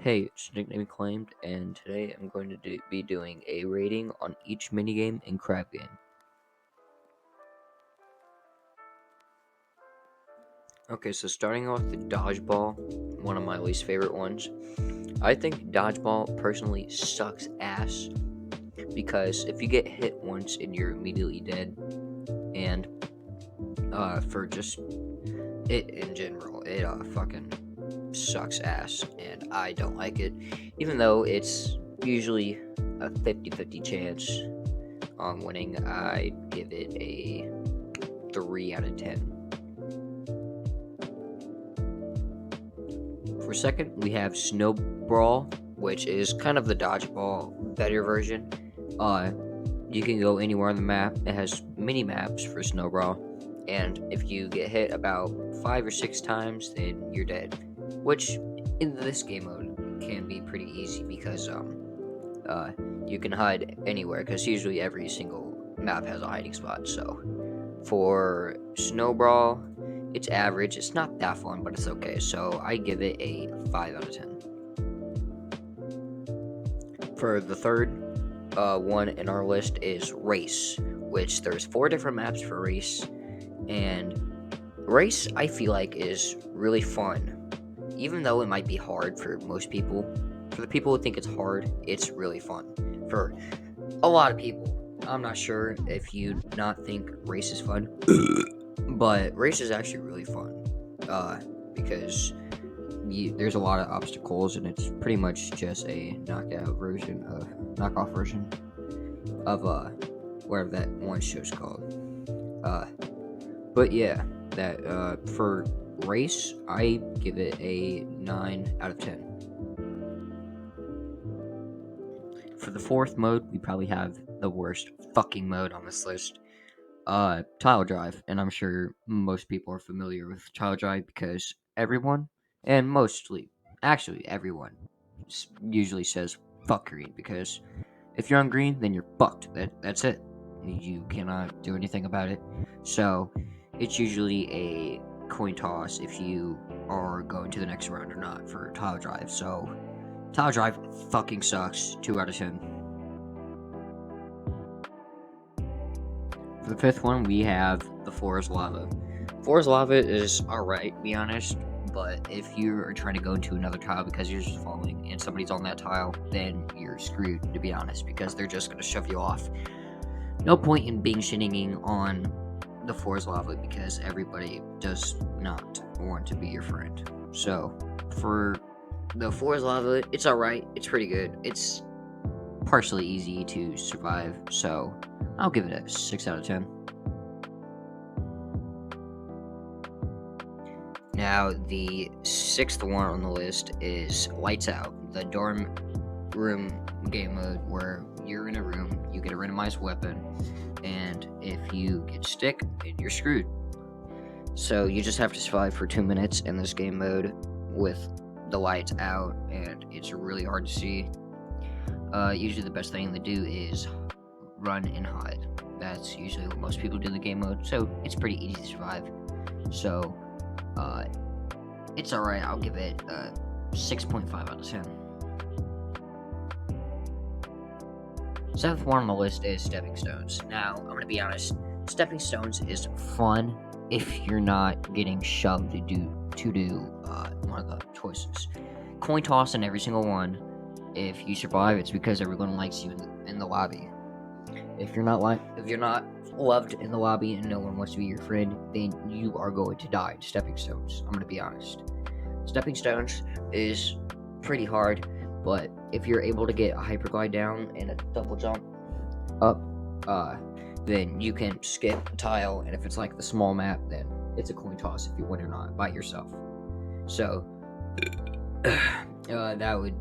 Hey, it's nickname claimed, and today I'm going to be doing a rating on each minigame in Crab Game. Okay, so starting off with dodgeball, one of my least favorite ones. I think dodgeball personally sucks ass because if you get hit once and you're immediately dead, and for just it in general, it fucking sucks ass, and I don't like it, even though it's usually a 50-50 chance on winning. I give it a 3 out of 10. For second, we have Snowball, which is kind of the dodgeball better version. Uh, you can go anywhere on the map. It has mini maps for Snowball, and if you get hit about 5 or 6 times, then you're dead. Which in this game mode can be pretty easy because you can hide anywhere because usually every single map has a hiding spot. So for Snowball, it's average. It's not that fun, but it's okay. So I give it a 5 out of 10. For the third one in our list is Race, which there's 4 different maps for Race, and Race I feel like is really fun, even though it might be hard for most people. For the people who think it's hard, it's really fun. For a lot of people, I'm not sure if you not think Race is fun, but Race is actually really fun, because there's a lot of obstacles, and it's pretty much just a knockoff version of whatever that one show's called. Uh, but yeah, that for Race, I give it a 9 out of 10. For the fourth mode, we probably have the worst fucking mode on this list. Tile Drive, and I'm sure most people are familiar with Tile Drive because everyone, and actually everyone, usually says fuck green, because if you're on green, then you're fucked. That's it. You cannot do anything about it. So it's usually a coin toss if you are going to the next round or not for Tile Drive. So Tile Drive fucking sucks. 2 out of 10. For the fifth one, we have the Floor is Lava. Floor is Lava is alright, to be honest, but if you are trying to go into another tile because you're just falling and somebody's on that tile, then you're screwed, to be honest, because they're just going to shove you off. No point in being shinning on the Floor is Lava because everybody does not want to be your friend. So, for the Floor is Lava, it's alright, it's pretty good. It's partially easy to survive, so I'll give it a 6 out of 10. Now, the sixth one on the list is Lights Out, the dorm room game mode where you're in a room, you get a randomized weapon, and if you get stick, then you're screwed. So you just have to survive for 2 minutes in this game mode with the lights out, and it's really hard to see. Usually the best thing to do is run and hide. That's usually what most people do in the game mode, so it's pretty easy to survive. So, it's alright. I'll give it a 6.5 out of 10. Seventh one on the list is Stepping Stones. Now, I'm gonna be honest. Stepping Stones is fun if you're not getting shoved to do one of the choices. Coin toss in every single one. If you survive, it's because everyone likes you in the lobby. If you're not loved in the lobby and no one wants to be your friend, then you are going to die in Stepping Stones. I'm gonna be honest. Stepping Stones is pretty hard, but if you're able to get a hyperglide down and a double jump up, then you can skip a tile, and if it's like the small map, then it's a coin toss if you win or not by yourself. So that would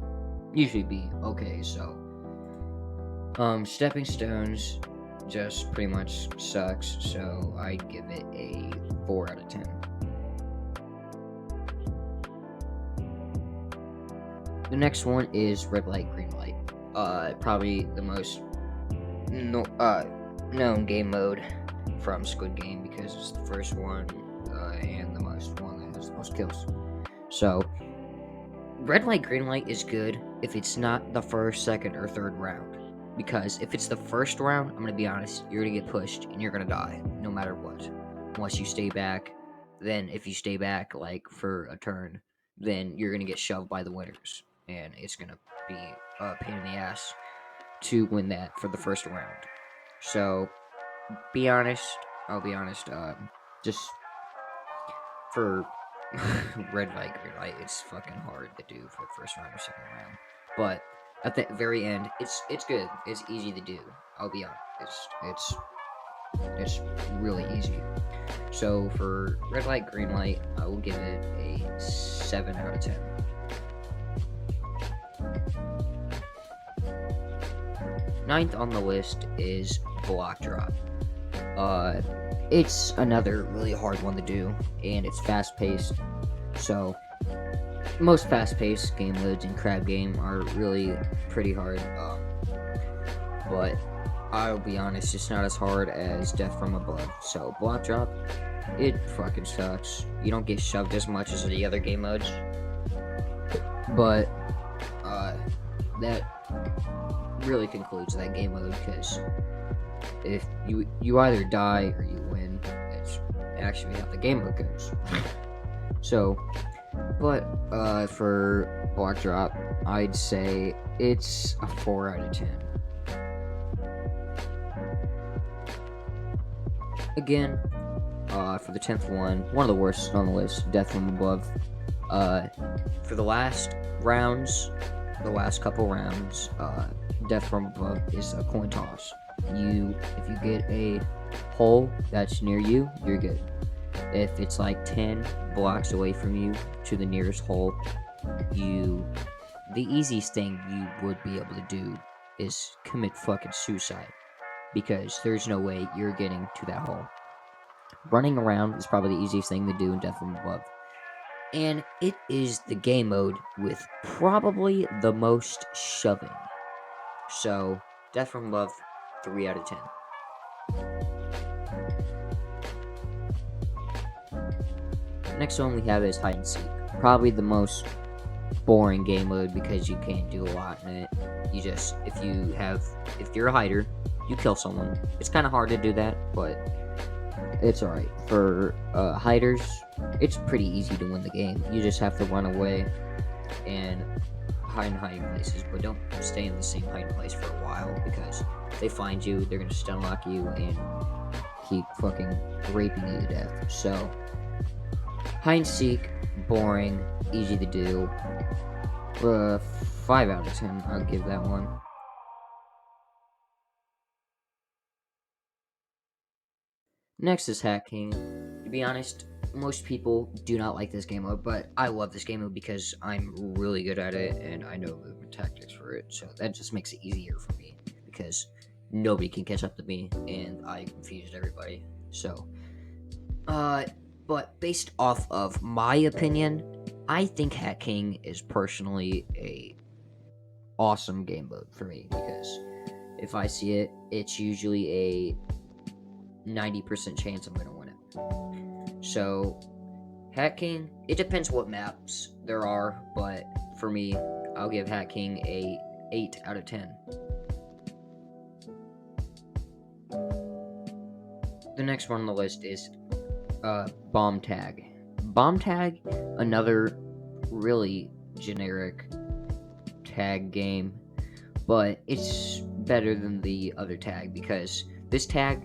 usually be okay. So Stepping Stones just pretty much sucks, so I give it a 4 out of 10. The next one is Red Light, Green Light. Probably the most known game mode from Squid Game because it's the first one and the one that has the most kills. So red light, green light is good if it's not the first, second, or third round. Because if it's the first round, I'm gonna be honest, you're gonna get pushed and you're gonna die, no matter what. Unless you stay back, then if you stay back like for a turn, then you're gonna get shoved by the winners, and it's gonna be a pain in the ass to win that for the first round. So, be honest. I'll be honest. Just for red light, green light, it's fucking hard to do for the first round or second round. But at the very end, it's good. It's easy to do. I'll be honest. It's really easy. So for red light, green light, I will give it a 7 out of 10. Ninth on the list is block drop. It's another really hard one to do, and it's fast paced. So most fast paced game modes in crab game are really pretty hard. But I'll be honest, it's not as hard as Death from Above. So block drop, it fucking sucks. You don't get shoved as much as the other game modes. But that really concludes that game mode, because if you either die or you win, it's actually how the game mode goes. So, but for block drop, I'd say it's a 4 out of 10. Again, for the 10th one of the worst on the list, Death from Above. For the last couple rounds, Death from Above is a coin toss. If you get a hole that's near you, you're good. If it's like 10 blocks away from you to the nearest hole, the easiest thing you would be able to do is commit fucking suicide, because there's no way you're getting to that hole. Running around is probably the easiest thing to do in Death from Above. And it is the game mode with probably the most shoving. So, Death from Above, 3 out of 10. Next one we have is hide and seek. Probably the most boring game mode, because you can't do a lot in it. If you're a hider, you kill someone. It's kind of hard to do that, but it's alright. For hiders, it's pretty easy to win the game. You just have to run away and hide in hiding places, but don't stay in the same hiding place for a while, because if they find you, they're gonna stun lock you and keep fucking raping you to death. So, hide and seek, boring, easy to do. 5 out of 10, I'll give that one. Next is hacking. To be honest, most people do not like this game mode, but I love this game mode because I'm really good at it and I know movement tactics for it. So that just makes it easier for me, because nobody can catch up to me and I confused everybody. So, but based off of my opinion, I think hacking is personally a awesome game mode for me, because if I see it, it's usually a 90% chance I'm gonna win it. So, hacking, it depends what maps there are, but for me, I'll give hacking a 8 out of 10. The next one on the list is bomb tag. Bomb tag, another really generic tag game, but it's better than the other tag, because this tag,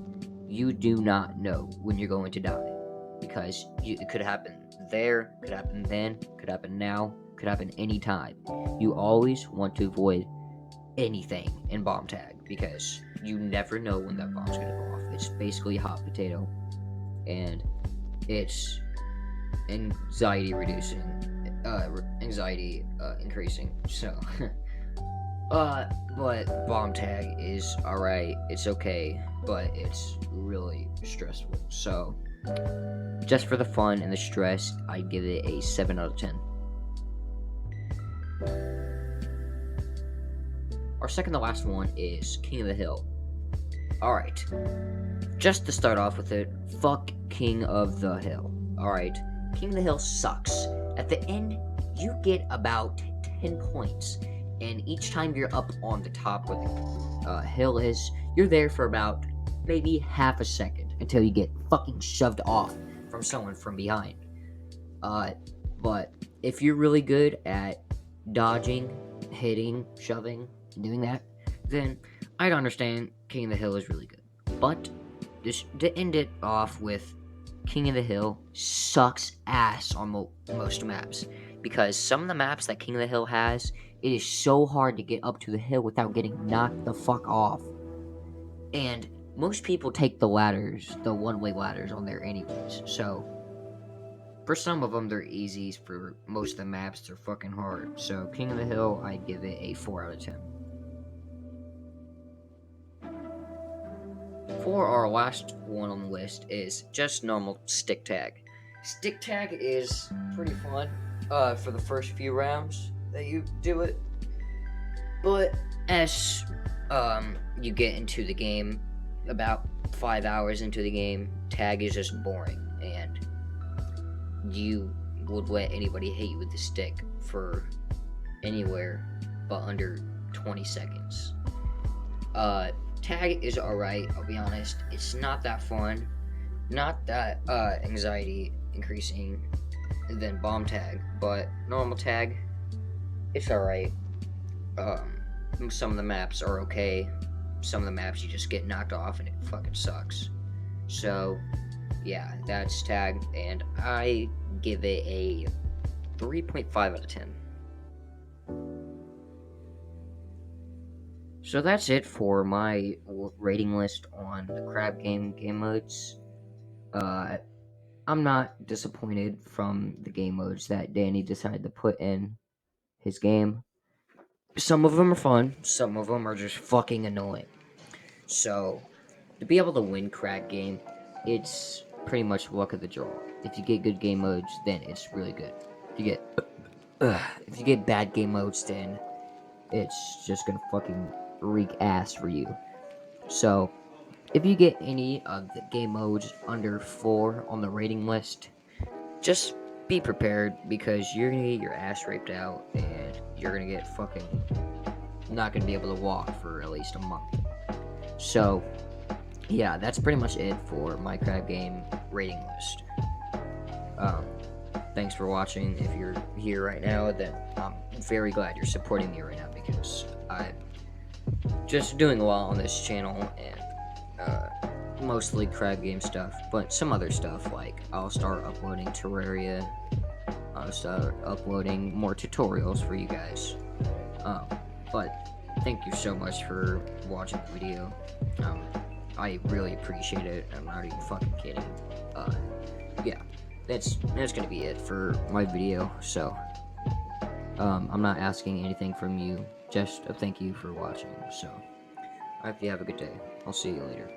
you do not know when you're going to die, because it could happen there, could happen then, could happen now, could happen anytime. You always want to avoid anything in bomb tag, because you never know when that bomb's gonna go off. It's basically hot potato, and it's anxiety increasing. So, but bomb tag is alright. It's okay, but it's really stressful. So, just for the fun and the stress, I'd give it a 7 out of 10. Our second to last one is King of the Hill. Alright, just to start off with it, fuck King of the Hill. Alright, King of the Hill sucks. At the end, you get about 10 points. And each time you're up on the top where the hill is, you're there for about maybe half a second until you get fucking shoved off from someone from behind. But if you're really good at dodging, hitting, shoving, doing that, then I'd understand King of the Hill is really good. But just to end it off with, King of the Hill sucks ass on most maps, because some of the maps that King of the Hill has, it is so hard to get up to the hill without getting knocked the fuck off. And most people take the ladders, the one-way ladders on there anyways, so for some of them they're easy, for most of the maps they're fucking hard. So King of the Hill, I'd give it a 4 out of 10. For our last one on the list is just normal stick tag. Stick tag is pretty fun for the first few rounds that you do it, but as you get into the game, about 5 hours into the game, tag is just boring, and you would let anybody hit you with the stick for anywhere but under 20 seconds. Tag is alright, I'll be honest. It's not that fun, not that anxiety increasing than bomb tag, but normal tag, it's alright. Some of the maps are okay. Some of the maps you just get knocked off and it fucking sucks. So yeah, that's tag, and I give it a 3.5 out of 10. So that's it for my rating list on the crab game modes. I'm not disappointed from the game modes that Danny decided to put in his game. Some of them are fun, some of them are just fucking annoying. So, to be able to win crab game, it's pretty much luck of the draw. If you get good game modes, then it's really good. If you get bad game modes, then it's just gonna fucking wreak ass for you. So, if you get any of the game modes under 4 on the rating list, just be prepared, because you're gonna get your ass raped out, and you're gonna get fucking not gonna be able to walk for at least a month. So, yeah, that's pretty much it for my crab game rating list. Thanks for watching. If you're here right now, then I'm very glad you're supporting me right now, because I'm just doing well on this channel, and mostly crab game stuff, but some other stuff, like I'll start uploading Terraria, I'll start uploading more tutorials for you guys. But thank you so much for watching the video. I really appreciate it. I'm not even fucking kidding. Yeah, that's gonna be it for my video. So, I'm not asking anything from you, just a thank you for watching. So, I hope you have a good day. I'll see you later.